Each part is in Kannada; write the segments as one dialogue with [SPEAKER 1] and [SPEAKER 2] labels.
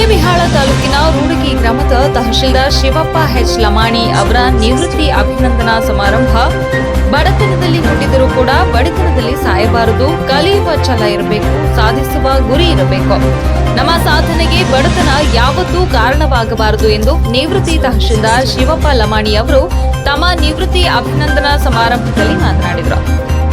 [SPEAKER 1] ಮುದ್ದೇಬಿಹಾಳ ತಾಲೂಕಿನ ರೂಡಗಿ ಗ್ರಾಮದ ತಹಶೀಲ್ದಾರ್ ಶಿವಪ್ಪ ಎಚ್ ಲಮಾಣಿ ಅವರ ನಿವೃತ್ತಿ ಅಭಿನಂದನಾ ಸಮಾರಂಭ. ಬಡತನದಲ್ಲಿ ಹುಟ್ಟಿದರೂ ಕೂಡ ಬಡತನದಲ್ಲಿ ಸಾಯಬಾರದು, ಕಲಿಯುವ ಛಲ ಇರಬೇಕು, ಸಾಧಿಸುವ ಗುರಿ ಇರಬೇಕು. ನಮ್ಮ ಸಾಧನೆಗೆ ಬಡತನ ಯಾವತ್ತೂ ಕಾರಣವಾಗಬಾರದು ಎಂದು ನಿವೃತ್ತಿ ತಹಶೀಲ್ದಾರ್ ಶಿವಪ್ಪ ಲಮಾಣಿ ಅವರು ತಮ್ಮ ನಿವೃತ್ತಿ ಅಭಿನಂದನಾ ಸಮಾರಂಭದಲ್ಲಿ ಮಾತನಾಡಿದರು.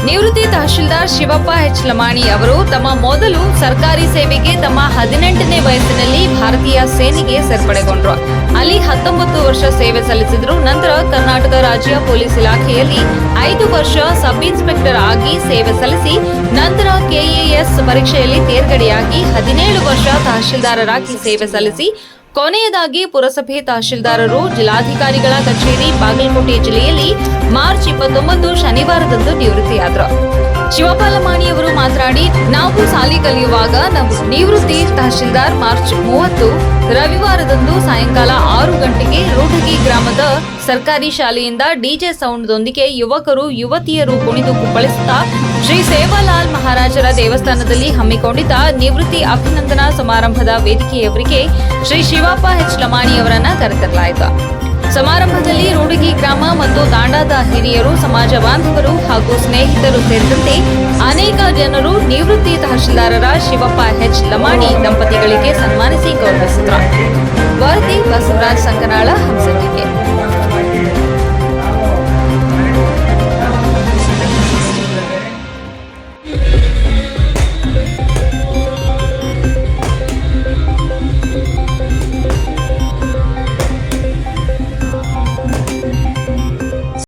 [SPEAKER 1] ನಿವೃತ್ತಿ ತಹಶೀಲ್ದಾರ್ ಶಿವಪ್ಪ ಎಚ್ ಲಮಾಣಿ ಅವರು ತಮ್ಮ ಮೊದಲು ಸರ್ಕಾರಿ ಸೇವೆಗೆ ತಮ್ಮ 18ನೇ ವಯಸ್ಸಿನಲ್ಲಿ ಭಾರತೀಯ ಸೇನೆಗೆ ಸೇರ್ಪಡೆಗೊಂಡರು. ಅಲ್ಲಿ 19 ವರ್ಷ ಸೇವೆ ಸಲ್ಲಿಸಿದರು. ನಂತರ ಕರ್ನಾಟಕ ರಾಜ್ಯ ಪೊಲೀಸ್ ಇಲಾಖೆಯಲ್ಲಿ 5 ವರ್ಷ ಸಬ್ ಇನ್ಸ್ಪೆಕ್ಟರ್ ಆಗಿ ಸೇವೆ ಸಲ್ಲಿಸಿ ನಂತರ ಕೆಎಎಸ್ ಪರೀಕ್ಷೆಯಲ್ಲಿ ತೇರ್ಗಡೆಯಾಗಿ 17 ವರ್ಷ ತಹಶೀಲ್ದಾರರಾಗಿ ಸೇವೆ ಸಲ್ಲಿಸಿ ಕೊನೆಯದಾಗಿ ಪುರಸಭೆ ತಹಶೀಲ್ದಾರರು ಜಿಲ್ಲಾಧಿಕಾರಿಗಳ ಕಚೇರಿ ಬಾಗಲಕೋಟೆ ಜಿಲ್ಲೆಯಲ್ಲಿ ಮಾರ್ಚ್ 29 ಶನಿವಾರದಂದು ನಿವೃತ್ತಿಯಾದರು. ಶಿವಪ್ಪ ಲಮಾಣಿ ಅವರು ಮಾತನಾಡಿ, ನಾವು ಸಾಲಿ ಕಲಿಯುವಾಗ ನಾವು ನಿವೃತ್ತಿ ತಹಶೀಲ್ದಾರ್ ಮಾರ್ಚ್ 30 ರವಿವಾರದಂದು ಸಾಯಂಕಾಲ 6 ಗಂಟೆಗೆ ರೂಡಗಿ ಗ್ರಾಮದ ಸರ್ಕಾರಿ ಶಾಲೆಯಿಂದ ಡಿಜೆ ಸೌಂಡ್ದೊಂದಿಗೆ ಯುವಕರು ಯುವತಿಯರು ಕುಣಿದು ಕುಪ್ಪಳಿಸುತ್ತಾ ಶ್ರೀ ಸೇವಾಲಾಲ್ ಮಹಾರಾಜರ ದೇವಸ್ಥಾನದಲ್ಲಿ ಹಮ್ಮಿಕೊಂಡಿದ್ದ ನಿವೃತ್ತಿ ಅಭಿನಂದನಾ ಸಮಾರಂಭದ ವೇದಿಕೆಯವರಿಗೆ ಶ್ರೀ ಶಿವಪ್ಪ ಎಚ್ ಲಮಾಣಿ ಅವರನ್ನ ಕರೆತರಲಾಯಿತು. ಸಮಾರಂಭದಲ್ಲಿ ರೂಡಗಿ ಗ್ರಾಮ ಮತ್ತು ತಾಂಡಾದ ಹಿರಿಯರು, ಸಮಾಜ ಬಾಂಧವರು ಹಾಗೂ ಸ್ನೇಹಿತರು ಸೇರಿದಂತೆ ಅನೇಕ ಜನರು ನಿವೃತ್ತಿ ತಹಶೀಲ್ದಾರರ ಶಿವಪ್ಪ ಎಚ್ ಲಮಾಣಿ ದಂಪತಿಗಳಿಗೆ ಸನ್ಮಾನಿಸಿ ಗೌರವಿಸಿದರು. ವರದಿ ಬಸವರಾಜ್ ಸಂಕನಾಳ, ಹಂಸಟಿಕೆ.